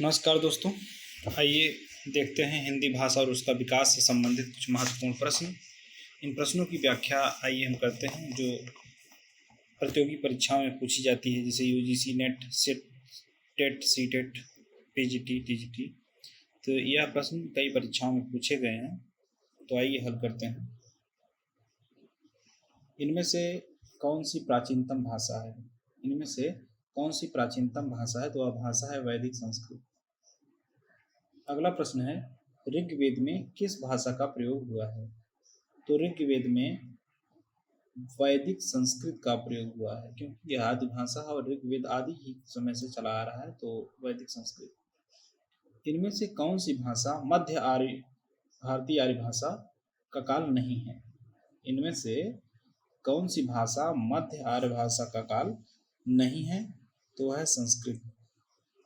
नमस्कार दोस्तों। आइए देखते हैं हिंदी भाषा और उसका विकास से संबंधित कुछ महत्वपूर्ण प्रश्न। इन प्रश्नों की व्याख्या आइए हम करते हैं जो प्रतियोगी परीक्षाओं में पूछी जाती है, जैसे UGC NET, SET, TET, CTET, PGT, TGT. तो यह प्रश्न कई परीक्षाओं में पूछे गए हैं, तो आइए हल करते हैं। इनमें से कौन सी प्राचीनतम भाषा है? इनमें से कौन सी प्राचीनतम भाषा है? तो वह भाषा है वैदिक संस्कृत। अगला प्रश्न है, ऋग्वेद में किस भाषा का प्रयोग हुआ है? तो ऋग्वेद में वैदिक संस्कृत का प्रयोग हुआ है, क्योंकि यह आदि भाषा है और ऋग्वेद आदि ही समय से चला आ रहा है, तो वैदिक संस्कृत। इनमें से कौन सी भाषा मध्य आर्य भारतीय आर्य भाषा का काल नहीं है? इनमें से कौन सी भाषा मध्य आर्य भाषा का काल नहीं है? तो वह है संस्कृत।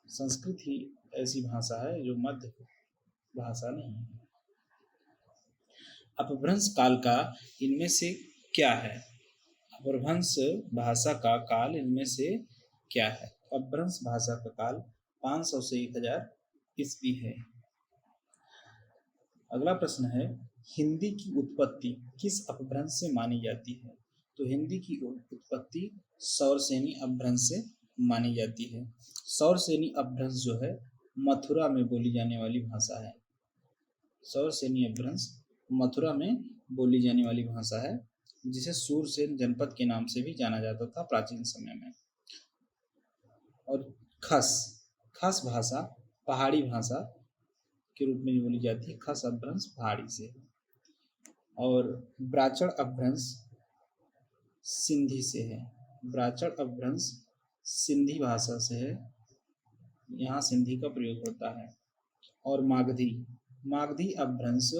संस्कृत ही ऐसी भाषा है जो मध्य भाषा नहीं है। अपभ्रंश काल का इनमें से क्या है? अपभ्रंश भाषा का काल इनमें से क्या है? अपभ्रंश भाषा का काल 500 से 1000 ईस्वी है। अगला प्रश्न है, हिंदी की उत्पत्ति किस अपभ्रंश से मानी जाती है? तो हिंदी की उत्पत्ति सौरसेनी अपभ्रंश से मानी जाती है। सौरसेनी अपभ्रंश जो है मथुरा में बोली जाने वाली भाषा है। सौरसेनी अपभ्रंश मथुरा में बोली जाने वाली भाषा है, जिसे सूरसेन जनपद के नाम से भी जाना जाता था प्राचीन समय में। और खस भाषा पहाड़ी भाषा के रूप में बोली जाती है। खस अपभ्रंश पहाड़ी से। और ब्राचड़ अपभ्रंश सिंधी से है। ब्राचड़ अपभ्रंश सिंधी भाषा से है, यहाँ सिंधी का प्रयोग होता है। और मागधी अपभ्रंश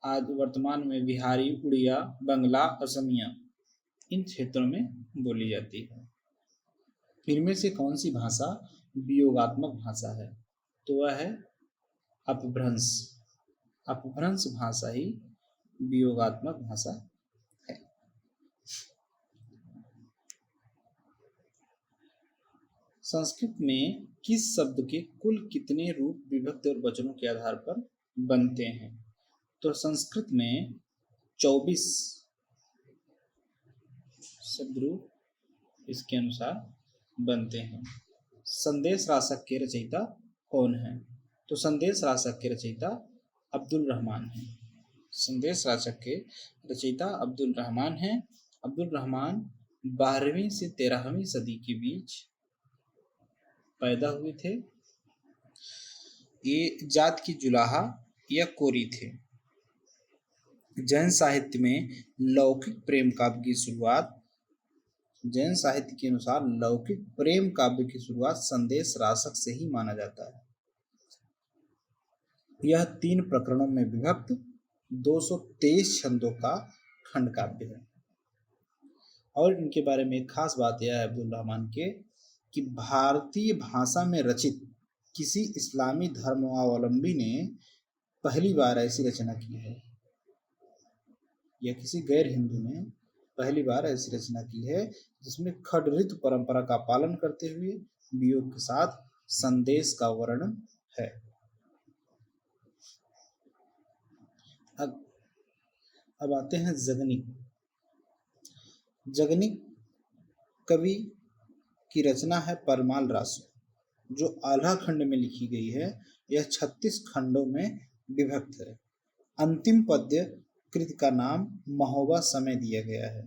आज वर्तमान में बिहारी, उड़िया, बंगला, असमिया इन क्षेत्रों में बोली जाती है। इनमें से कौन सी भाषा वियोगात्मक भाषा है? तो वह है अपभ्रंश। अपभ्रंश भाषा ही वियोगात्मक भाषा है। संस्कृत में किस शब्द के कुल कितने रूप विभक्ति और वचनों के आधार पर बनते हैं? तो संस्कृत में 24 शब्द रूप इसके अनुसार बनते हैं। संदेश रासक के रचयिता कौन है? तो संदेश रासक के रचयिता अब्दुल रहमान हैं। संदेश रासक के रचयिता अब्दुल रहमान हैं। अब्दुल रहमान 12वीं से 13वीं सदी के बीच पैदा हुए थे। ये जात की जुलाहा या कोरी थे। जैन साहित्य में लौकिक प्रेम काव्य की शुरुआत जैन साहित्य के अनुसार लौकिक प्रेम काव्य की शुरुआत संदेश रासक से ही माना जाता है। यह 3 प्रकरणों में विभक्त 223 छंदों का खंड काव्य है। और इनके बारे में एक खास बात यह है अब्दुल रहमान के कि भारतीय भाषा में रचित किसी इस्लामी धर्मावलंबी ने पहली बार ऐसी रचना की है, या किसी गैर हिंदू ने पहली बार ऐसी रचना की है जिसमें खड ऋतु परंपरा का पालन करते हुए वियोग के साथ संदेश का वर्णन है। अब आते हैं जगनिक। जगनिक कवि की रचना है परमाल रासु, जो आल्हा खंड में लिखी गई है। यह 36 खंडों में विभक्त है। अंतिम पद्य कृति का नाम महोबा समय दिया गया है।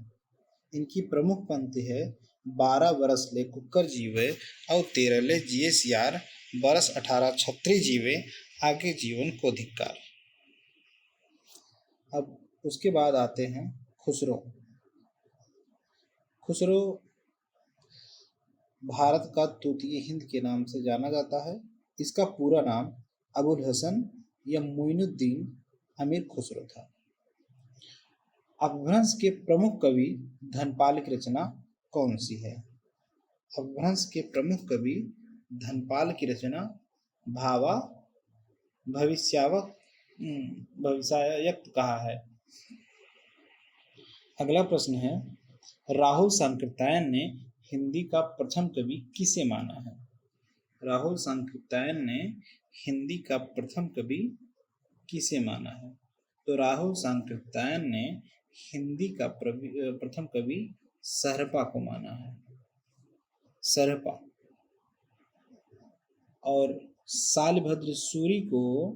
इनकी प्रमुख पंक्ति है, 12 बरस ले कुकर जीवे और 13 ले जिए सियार, बरस 18 छत्री जीवे आगे जीवन को धिक्कार। अब उसके बाद आते हैं खुसरो। खुसरो भारत का तूतीय हिंद के नाम से जाना जाता है। इसका पूरा नाम अबुल हसन या मोइनुद्दीन अमीर खुसरो था। अपभ्रंश के प्रमुख कवि धनपाल की रचना कौन सी है? अपभ्रंश के प्रमुख कवि धनपाल की रचना भावा भविष्यायक्त कहा है। अगला प्रश्न है, राहुल सांकृत्यायन ने हिंदी का प्रथम कवि किसे माना है? राहुल सांकृत्यायन ने हिंदी का प्रथम कवि किसे माना है? तो राहुल सांकृत्यायन ने हिंदी का प्रथम कवि सरपा को माना है, सरपा। और शालभद्र सूरी को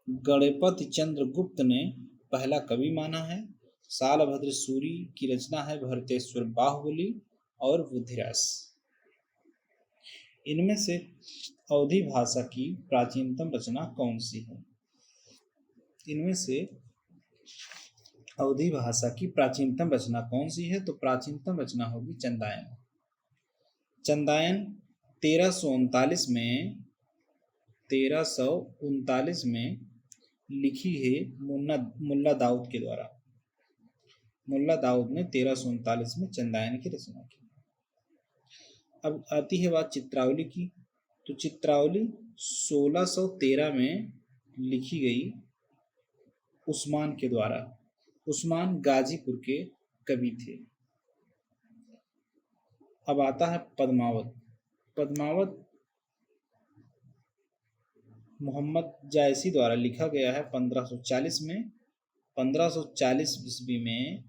गणपति चंद्र गुप्त ने पहला कवि माना है। शालभद्र सूरी की रचना है भरतेश्वर बाहुबली और बुद्धिरास। इनमें से अवधी भाषा की प्राचीनतम रचना कौन सी है? इनमें से अवधी भाषा की प्राचीनतम रचना कौन सी है? तो प्राचीनतम रचना होगी चंदायन। चंदायन 1339 में लिखी है मुल्ला दाऊद के द्वारा। मुल्ला दाऊद ने 1339 में चंदायन की रचना की। अब आती है बात चित्रावली की। तो चित्रावली 1613 में लिखी गई उस्मान के द्वारा। उस्मान गाजीपुर के कवि थे। अब आता है पद्मावत। पद्मावत मोहम्मद जायसी द्वारा लिखा गया है 1540 में। 1540 ईस्वी में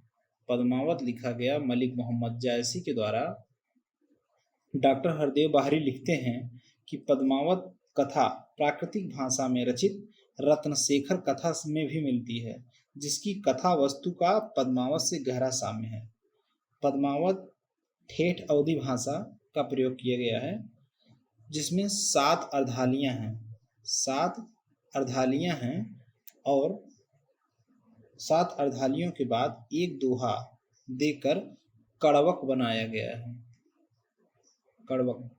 पद्मावत लिखा गया मलिक मोहम्मद जायसी के द्वारा। डॉक्टर हरदेव बाहरी लिखते हैं कि पद्मावत कथा प्राकृतिक भाषा में रचित रत्नशेखर कथा में भी मिलती है, जिसकी कथा वस्तु का पद्मावत से गहरा साम्य है। पद्मावत ठेठ अवधी भाषा का प्रयोग किया गया है, जिसमें 7 अर्धालियां हैं। 7 अर्धालियां हैं और 7 अर्धालियों के बाद एक दोहा देकर कड़वक बनाया गया है। कड़वक।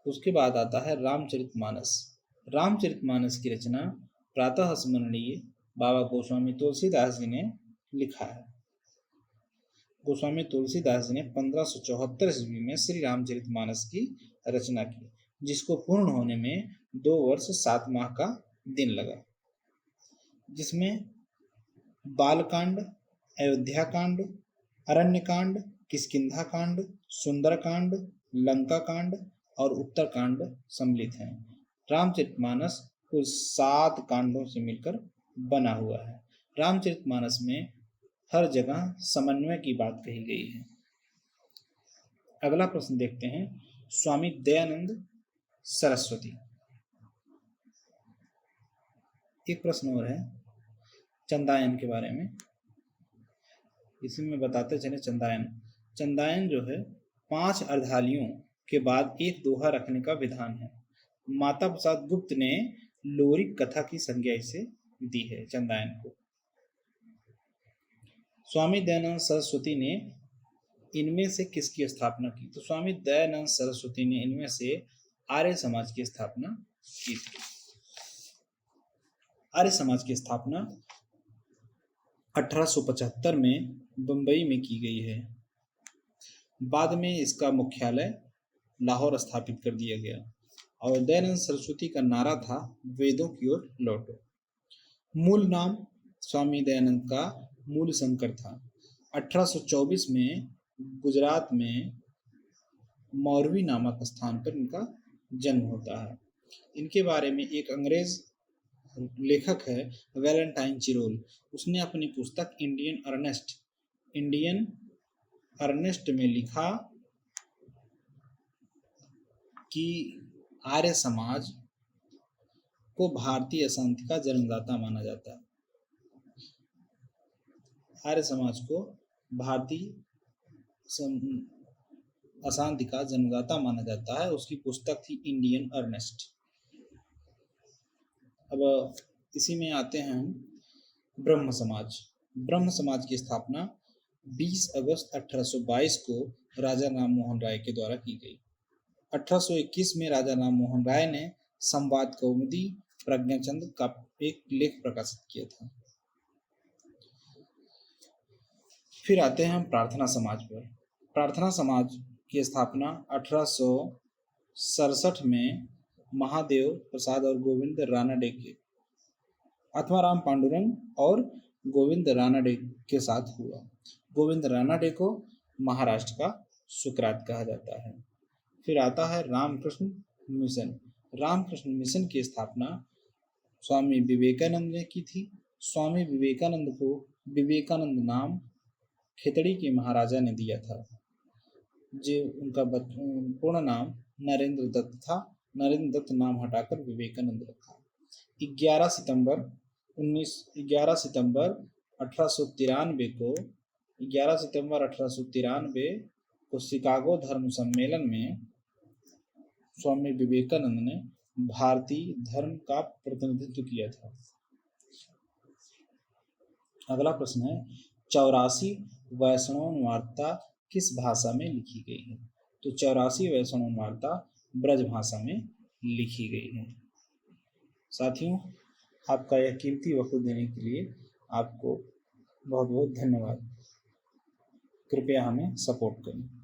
उसके बाद आता है रामचरितमानस। रामचरितमानस की रचना प्रातः स्मरणीय बाबा गोस्वामी तुलसीदास जी ने लिखा है। गोस्वामी तुलसीदास जी ने 1574 ईस्वी में श्री रामचरितमानस की रचना की, जिसको पूर्ण होने में 2 वर्ष 7 माह का दिन लगा, जिसमें बालकांड, अयोध्या कांड, अरण्य कांड, किष्किंधा कांड, सुंदर कांड, लंका कांड और उत्तर कांड सम्मिलित हैं। रामचरितमानस कुल 7 कांडों से मिलकर बना हुआ है। रामचरितमानस में हर जगह समन्वय की बात कही गई है। अगला प्रश्न देखते हैं। स्वामी दयानंद सरस्वती। एक प्रश्न और है चंदायन के बारे में। इसी में बताते चले चंदायन जो है 5 अर्धालियों के बाद एक दोहा रखने का विधान है। माता प्रसाद गुप्त ने लोरिक कथा की संज्ञा इसे दी है चंदायन को। स्वामी दयानंद सरस्वती ने इनमें से किसकी स्थापना की? तो स्वामी दयानंद सरस्वती ने इनमें से आर्य समाज की स्थापना की थी। आर्य समाज की स्थापना 1875 में बंबई में की गई है। बाद में इसका मुख्यालय लाहौर स्थापित कर दिया गया और दयानंद सरस्वती का नारा था वेदों की ओर लौटो। मूल नाम स्वामी दयानंद का मूल शंकर था। 1824 में गुजरात में मौरवी नामक स्थान पर इनका जन्म होता है। इनके बारे में एक अंग्रेज लेखक है वैलेंटाइन चिरोल। उसने अपनी पुस्तक इंडियन अर्नेस्ट में लिखा कि आर्य समाज को भारतीय अशांति का जन्मदाता माना जाता है। आर्य समाज को भारतीय अशांति का जन्मदाता माना जाता है। उसकी पुस्तक थी इंडियन अर्नेस्ट। अब इसी में आते हैं ब्रह्म समाज। ब्रह्म समाज की स्थापना 20 अगस्त 1822 को राजा राम मोहन राय के द्वारा की गई। 1821 में राजा राम मोहन राय ने संवाद कौमुदी प्रज्ञाचंद का एक लेख प्रकाशित किया था। फिर आते हैं हम प्रार्थना समाज पर। प्रार्थना समाज की स्थापना 1867 में महादेव प्रसाद और गोविंद रानाडे के आत्माराम पांडुरंग और गोविंद रानाडे के साथ हुआ। गोविंद रानाडे को महाराष्ट्र का सुकरात कहा जाता है। फिर आता है रामकृष्ण मिशन। रामकृष्ण मिशन की स्थापना स्वामी विवेकानंद ने की थी। स्वामी विवेकानंद को विवेकानंद नाम खेतड़ी के महाराजा ने दिया था। जो उनका पूर्ण नाम नरेंद्र दत्त था। नरेंद्र दत्त नाम हटाकर विवेकानंद रखा। 11 सितंबर 1893 को शिकागो धर्म सम्मेलन में स्वामी विवेकानंद ने भारतीय धर्म का प्रतिनिधित्व किया था। अगला प्रश्न है 84 वैष्णव वार्ता किस भाषा में लिखी गई है? तो 84 वैष्णव वार्ता ब्रज भाषा में लिखी गई है। साथियों, आपका यह कीमती वक्त देने के लिए आपको बहुत बहुत धन्यवाद। कृपया हमें सपोर्ट करें।